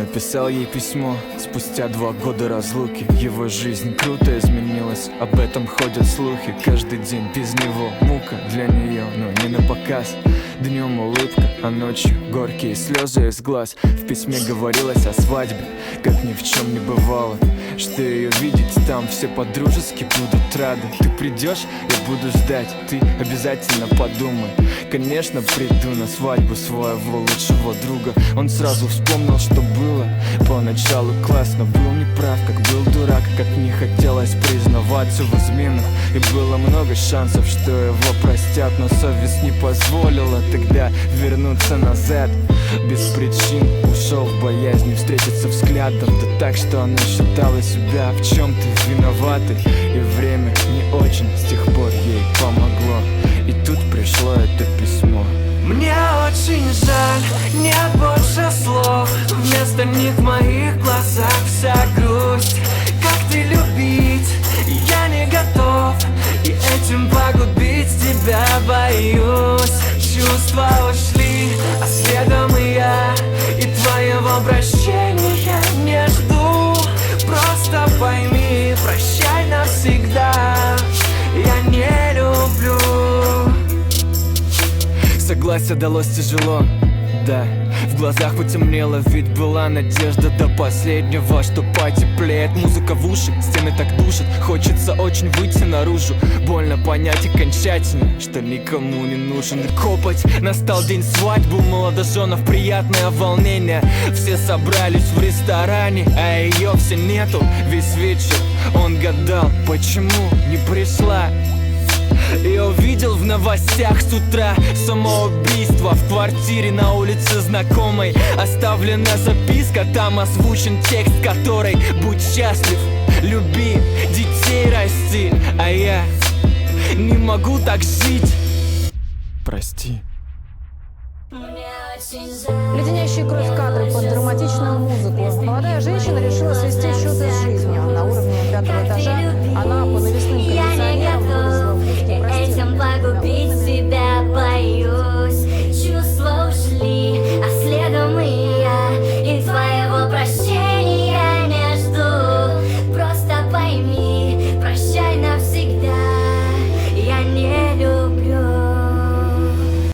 написал ей письмо спустя 2 года разлуки. Его жизнь круто изменилась, об этом ходят слухи. Каждый день без него мука для нее, но не на показ. Днем улыбка, а ночью горькие слезы из глаз. В письме говорилось о свадьбе, как ни в чем не бывало, что ее видеть там все по-дружески будут рады. Ты придешь, я буду ждать, ты обязательно подумай. Конечно, приду на свадьбу своего лучшего друга. Он сразу вспомнил, что было. Поначалу классно, был неправ, как был дурак, как не хотелось признаваться в изменах. И было много шансов, что его простят, но совесть не позволила тогда вернуться назад. Без причин ушел в боязни встретиться взглядом, да так, что она считала себя в чем-то виноватой. И время не очень с тех пор ей помогло. И тут пришло это письмо. Мне очень жаль, нет больше слов. Вместо них в моих глазах вся грусть. Как ты любить, я не готов. И этим погубить тебя боюсь. Чувства ушли, а следом и я. И твоего прощения не жду. Просто пойми, прощай навсегда. Я не люблю. Согласие далось тяжело, да. В глазах потемнело, ведь была надежда до последнего, что потеплеет. Музыка в уши, стены так душат, хочется очень выйти наружу. Больно понять окончательно, что никому не нужен копоть. Настал день свадьбы, у молодоженов приятное волнение. Все собрались в ресторане, а ее все нету. Весь вечер он гадал, почему не пришла. Я увидел в новостях с утра самоубийство в квартире на улице знакомой. Оставлена записка, там озвучен текст которой: будь счастлив, люби, детей расти. А я не могу так жить. Прости. Леденящие кровь кадры под драматичную музыку. Молодая женщина решила свести счеты с жизнью. На уровне 5-го этажа